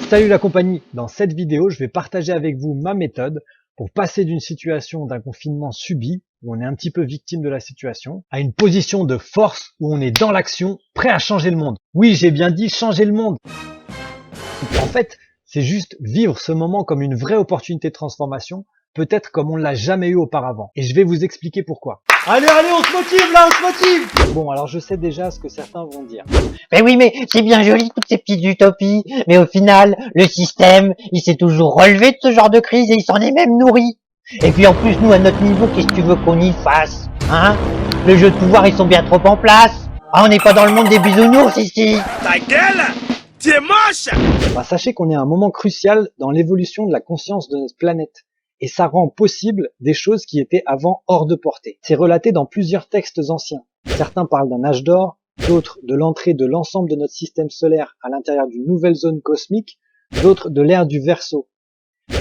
Salut la compagnie, dans cette vidéo je vais partager avec vous ma méthode pour passer d'une situation d'un confinement subi, où on est un petit peu victime de la situation, à une position de force où on est dans l'action, prêt à changer le monde. Oui, j'ai bien dit changer le monde. En fait, c'est juste vivre ce moment comme une vraie opportunité de transformation, peut-être comme on ne l'a jamais eu auparavant. Et je vais vous expliquer pourquoi. Allez, on se motive là, on se motive! Bon, alors je sais déjà ce que certains vont dire. Mais oui, mais c'est bien joli toutes ces petites utopies, mais au final, le système, il s'est toujours relevé de ce genre de crise et il s'en est même nourri. Et puis en plus, nous, à notre niveau, qu'est-ce que tu veux qu'on y fasse, hein? Les jeux de pouvoir, ils sont bien trop en place. Ah, on n'est pas dans le monde des bisounours ici. Ta gueule! Tu es moche! Sachez qu'on est à un moment crucial dans l'évolution de la conscience de notre planète. Et ça rend possible des choses qui étaient avant hors de portée. C'est relaté dans plusieurs textes anciens. Certains parlent d'un âge d'or, d'autres de l'entrée de l'ensemble de notre système solaire à l'intérieur d'une nouvelle zone cosmique, d'autres de l'ère du Verseau.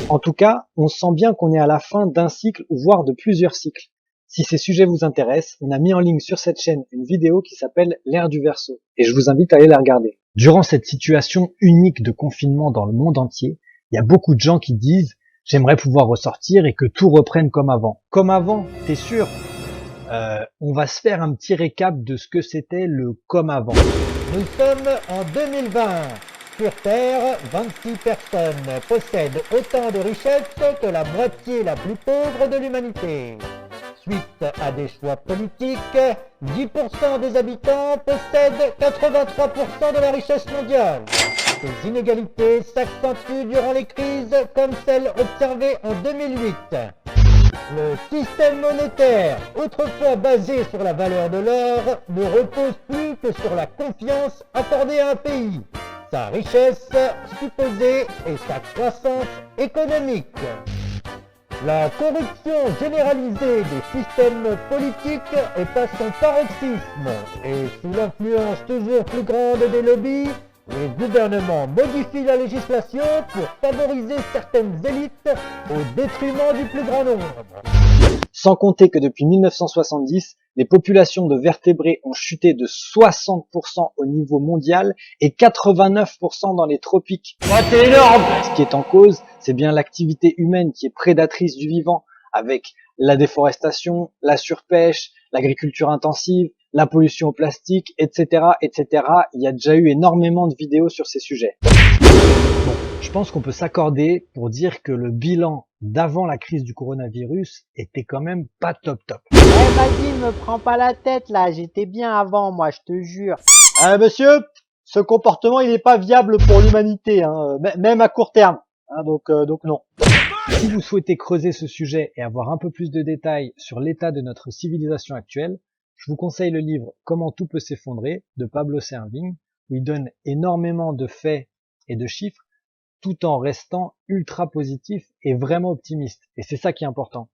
En tout cas, on sent bien qu'on est à la fin d'un cycle ou voire de plusieurs cycles. Si ces sujets vous intéressent, on a mis en ligne sur cette chaîne une vidéo qui s'appelle l'ère du Verseau et je vous invite à aller la regarder. Durant cette situation unique de confinement dans le monde entier, il y a beaucoup de gens qui disent « J'aimerais pouvoir ressortir et que tout reprenne comme avant ». Comme avant, t'es sûr? On va se faire un petit récap de ce que c'était le comme avant. Nous sommes en 2020. Sur Terre, 26 personnes possèdent autant de richesses que la moitié la plus pauvre de l'humanité. Suite à des choix politiques, 10% des habitants possèdent 83% de la richesse mondiale. Ces inégalités s'accentuent durant les crises comme celle observée en 2008. Le système monétaire, autrefois basé sur la valeur de l'or, ne repose plus que sur la confiance accordée à un pays, sa richesse supposée et sa croissance économique. La corruption généralisée des systèmes politiques est à son paroxysme et sous l'influence toujours plus grande des lobbies, les gouvernements modifient la législation pour favoriser certaines élites au détriment du plus grand nombre. Sans compter que depuis 1970, les populations de vertébrés ont chuté de 60% au niveau mondial et 89% dans les tropiques. C'est énorme! Ce qui est en cause, c'est bien l'activité humaine qui est prédatrice du vivant, avec la déforestation, la surpêche, l'agriculture intensive, la pollution au plastique, etc., etc. Il y a déjà eu énormément de vidéos sur ces sujets. Bon, je pense qu'on peut s'accorder pour dire que le bilan d'avant la crise du coronavirus était quand même pas top. Eh, vas-y, me prends pas la tête là, j'étais bien avant moi, je te jure. Monsieur, ce comportement, il n'est pas viable pour l'humanité, hein, même à court terme. Hein, donc non. Si vous souhaitez creuser ce sujet et avoir un peu plus de détails sur l'état de notre civilisation actuelle, je vous conseille le livre Comment tout peut s'effondrer de Pablo Servigne, où il donne énormément de faits et de chiffres, tout en restant ultra positif et vraiment optimiste. Et c'est ça qui est important.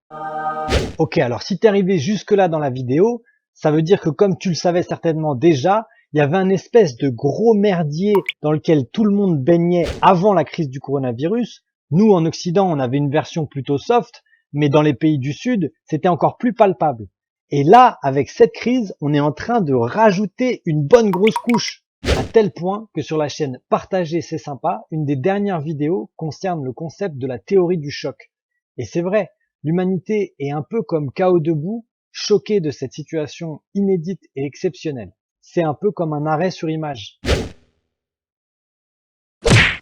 Ok, alors si t'es arrivé jusque-là dans la vidéo, ça veut dire que comme tu le savais certainement déjà, il y avait un espèce de gros merdier dans lequel tout le monde baignait avant la crise du coronavirus. Nous, en Occident, on avait une version plutôt soft, mais dans les pays du Sud, c'était encore plus palpable. Et là, avec cette crise, on est en train de rajouter une bonne grosse couche. À tel point que sur la chaîne Partager c'est sympa, une des dernières vidéos concerne le concept de la théorie du choc. Et c'est vrai, l'humanité est un peu comme KO debout, choquée de cette situation inédite et exceptionnelle. C'est un peu comme un arrêt sur image.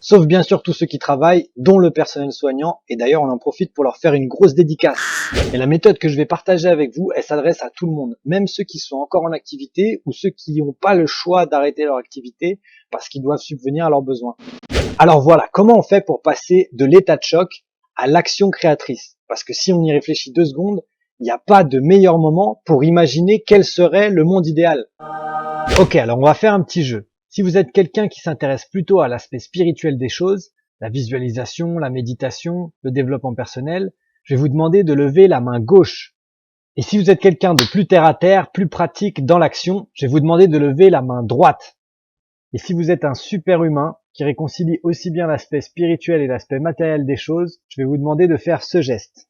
Sauf bien sûr tous ceux qui travaillent, dont le personnel soignant, et d'ailleurs on en profite pour leur faire une grosse dédicace. Et la méthode que je vais partager avec vous, elle s'adresse à tout le monde, même ceux qui sont encore en activité ou ceux qui n'ont pas le choix d'arrêter leur activité parce qu'ils doivent subvenir à leurs besoins. Alors voilà, comment on fait pour passer de l'état de choc à l'action créatrice? Parce que si on y réfléchit 2 secondes, il n'y a pas de meilleur moment pour imaginer quel serait le monde idéal. Ok, alors on va faire un petit jeu. Si vous êtes quelqu'un qui s'intéresse plutôt à l'aspect spirituel des choses, la visualisation, la méditation, le développement personnel, je vais vous demander de lever la main gauche. Et si vous êtes quelqu'un de plus terre à terre, plus pratique dans l'action, je vais vous demander de lever la main droite. Et si vous êtes un super humain qui réconcilie aussi bien l'aspect spirituel et l'aspect matériel des choses, je vais vous demander de faire ce geste.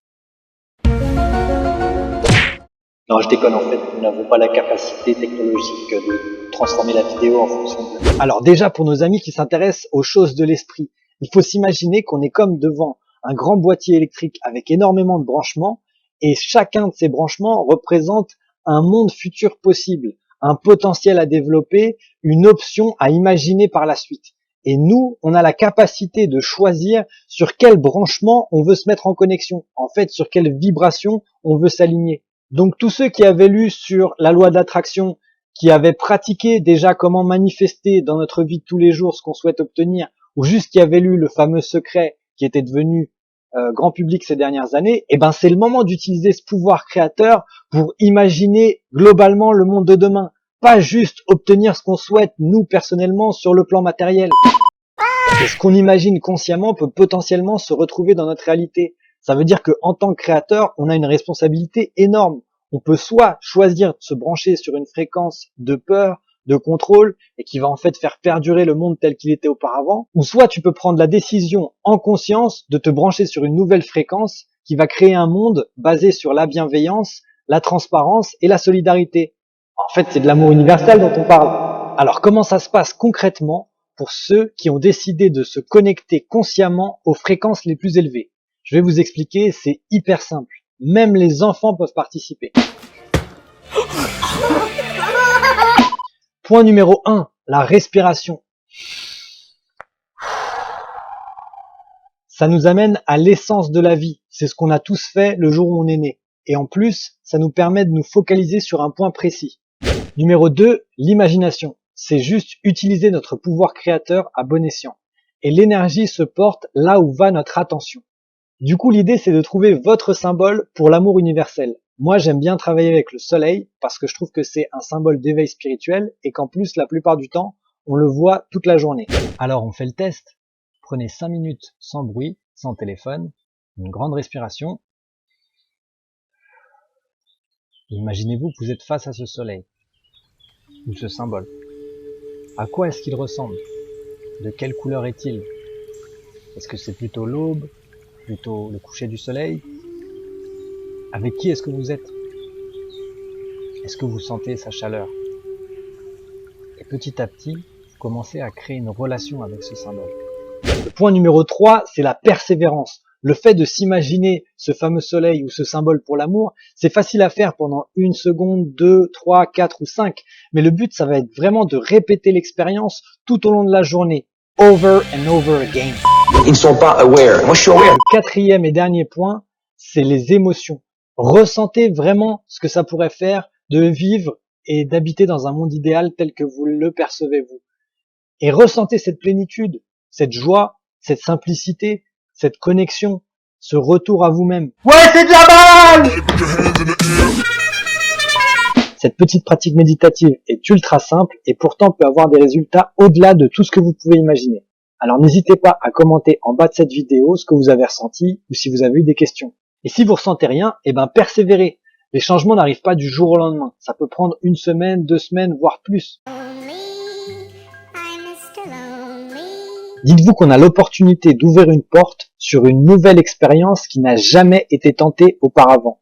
Non, je déconne, en fait, nous n'avons pas la capacité technologique de transformer la vidéo en fonction de... Alors déjà, pour nos amis qui s'intéressent aux choses de l'esprit, Il faut s'imaginer qu'on est comme devant un grand boîtier électrique avec énormément de branchements, et chacun de ces branchements représente un monde futur possible, un potentiel à développer, une option à imaginer par la suite. Et nous, on a la capacité de choisir sur quel branchement on veut se mettre en connexion, en fait sur quelle vibration on veut s'aligner. Donc tous ceux qui avaient lu sur la loi d'attraction, qui avaient pratiqué déjà comment manifester dans notre vie de tous les jours ce qu'on souhaite obtenir, ou juste qui avaient lu le fameux secret qui était devenu grand public ces dernières années, eh ben c'est le moment d'utiliser ce pouvoir créateur pour imaginer globalement le monde de demain, pas juste obtenir ce qu'on souhaite nous personnellement sur le plan matériel. Et ce qu'on imagine consciemment peut potentiellement se retrouver dans notre réalité. Ça veut dire qu'en tant que créateur, on a une responsabilité énorme. On peut soit choisir de se brancher sur une fréquence de peur, de contrôle, et qui va en fait faire perdurer le monde tel qu'il était auparavant, ou soit tu peux prendre la décision en conscience de te brancher sur une nouvelle fréquence qui va créer un monde basé sur la bienveillance, la transparence et la solidarité. En fait, c'est de l'amour universel dont on parle. Alors comment ça se passe concrètement pour ceux qui ont décidé de se connecter consciemment aux fréquences les plus élevées? Je vais vous expliquer, c'est hyper simple. Même les enfants peuvent participer. Point numéro 1, la respiration. Ça nous amène à l'essence de la vie. C'est ce qu'on a tous fait le jour où on est né. Et en plus, ça nous permet de nous focaliser sur un point précis. Numéro 2, l'imagination. C'est juste utiliser notre pouvoir créateur à bon escient. Et l'énergie se porte là où va notre attention. Du coup, l'idée, c'est de trouver votre symbole pour l'amour universel. Moi, j'aime bien travailler avec le soleil parce que je trouve que c'est un symbole d'éveil spirituel et qu'en plus, la plupart du temps, on le voit toute la journée. Alors, on fait le test. Prenez 5 minutes sans bruit, sans téléphone, une grande respiration. Imaginez-vous que vous êtes face à ce soleil, ou ce symbole. À quoi est-ce qu'il ressemble? De quelle couleur est-il? Est-ce que c'est plutôt l'aube? Plutôt le coucher du soleil? Avec qui est-ce que vous êtes? Est-ce que vous sentez sa chaleur? Et petit à petit, vous commencez à créer une relation avec ce symbole. Le point numéro 3, c'est la persévérance. Le fait de s'imaginer ce fameux soleil ou ce symbole pour l'amour, c'est facile à faire pendant 1 seconde, 2, 3, 4 ou 5. Mais le but, ça va être vraiment de répéter l'expérience tout au long de la journée. Over and over again. Ils ne sont pas aware. Moi, je suis aware. Le 4e et dernier point, c'est les émotions. Ressentez vraiment ce que ça pourrait faire de vivre et d'habiter dans un monde idéal tel que vous le percevez vous. Et ressentez cette plénitude, cette joie, cette simplicité, cette connexion, ce retour à vous-même. Ouais, c'est de la balle! Cette petite pratique méditative est ultra simple et pourtant peut avoir des résultats au-delà de tout ce que vous pouvez imaginer. Alors n'hésitez pas à commenter en bas de cette vidéo ce que vous avez ressenti ou si vous avez eu des questions. Et si vous ressentez rien, eh ben persévérez. Les changements n'arrivent pas du jour au lendemain. Ça peut prendre 1 semaine, 2 semaines, voire plus. Dites-vous qu'on a l'opportunité d'ouvrir une porte sur une nouvelle expérience qui n'a jamais été tentée auparavant.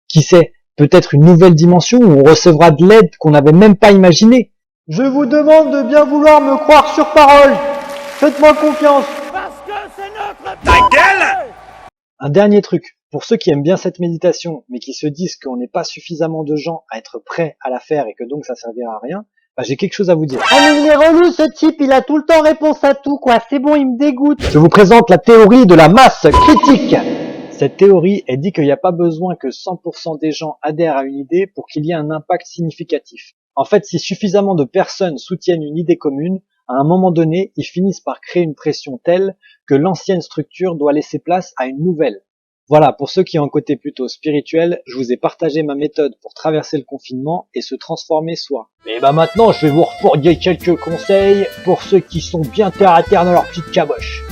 Qui sait, peut-être une nouvelle dimension où on recevra de l'aide qu'on n'avait même pas imaginée. Je vous demande de bien vouloir me croire sur parole. Faites-moi confiance. Un dernier truc, pour ceux qui aiment bien cette méditation, mais qui se disent qu'on n'est pas suffisamment de gens à être prêts à la faire et que donc ça servira à rien, bah j'ai quelque chose à vous dire. Ah mais il est relou ce type, il a tout le temps réponse à tout quoi, c'est bon, il me dégoûte. Je vous présente la théorie de la masse critique. Cette théorie, elle dit qu'il n'y a pas besoin que 100% des gens adhèrent à une idée pour qu'il y ait un impact significatif. En fait, si suffisamment de personnes soutiennent une idée commune, à un moment donné, ils finissent par créer une pression telle que l'ancienne structure doit laisser place à une nouvelle. Voilà, pour ceux qui ont un côté plutôt spirituel, je vous ai partagé ma méthode pour traverser le confinement et se transformer soi. Et bah maintenant, je vais vous refourguer quelques conseils pour ceux qui sont bien terre à terre dans leur petite caboche.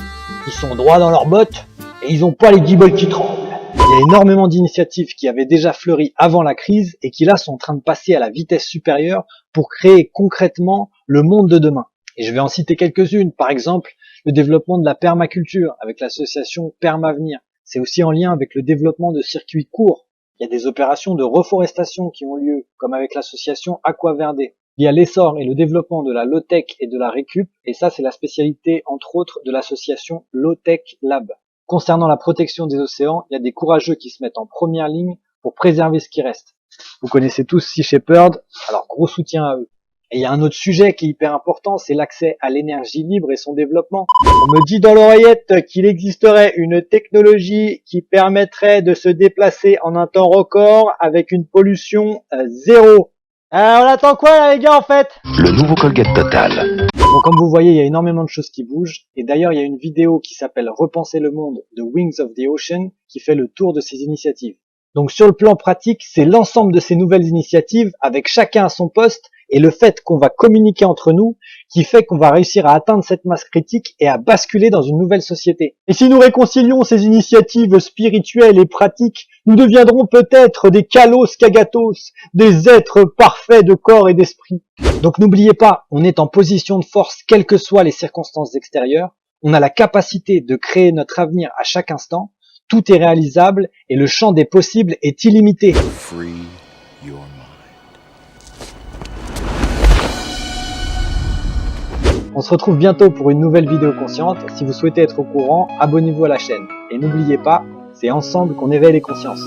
Ils sont droits dans leurs bottes et ils ont pas les guibolles qui tremblent. Il y a énormément d'initiatives qui avaient déjà fleuri avant la crise et qui là sont en train de passer à la vitesse supérieure pour créer concrètement le monde de demain. Et je vais en citer quelques-unes, par exemple le développement de la permaculture avec l'association Permavenir. C'est aussi en lien avec le développement de circuits courts. Il y a des opérations de reforestation qui ont lieu, comme avec l'association Aquaverde. Il y a l'essor et le développement de la low-tech et de la récup, et ça c'est la spécialité entre autres de l'association Low-Tech Lab. Concernant la protection des océans, il y a des courageux qui se mettent en première ligne pour préserver ce qui reste. Vous connaissez tous Sea Shepherd, alors gros soutien à eux. Et il y a un autre sujet qui est hyper important, c'est l'accès à l'énergie libre et son développement. On me dit dans l'oreillette qu'il existerait une technologie qui permettrait de se déplacer en un temps record avec une pollution zéro. On attend quoi là, les gars, en fait? Le nouveau Colgate Total. Bon, comme vous voyez, il y a énormément de choses qui bougent. Et d'ailleurs, il y a une vidéo qui s'appelle Repenser le monde de Wings of the Ocean qui fait le tour de ces initiatives. Donc sur le plan pratique, c'est l'ensemble de ces nouvelles initiatives avec chacun à son poste et le fait qu'on va communiquer entre nous qui fait qu'on va réussir à atteindre cette masse critique et à basculer dans une nouvelle société. Et si nous réconcilions ces initiatives spirituelles et pratiques, nous deviendrons peut-être des kalos kagatos, des êtres parfaits de corps et d'esprit. Donc n'oubliez pas, on est en position de force quelles que soient les circonstances extérieures. On a la capacité de créer notre avenir à chaque instant. Tout est réalisable et le champ des possibles est illimité. Free your mind. On se retrouve bientôt pour une nouvelle vidéo consciente. Si vous souhaitez être au courant, abonnez-vous à la chaîne. Et n'oubliez pas, c'est ensemble qu'on éveille les consciences.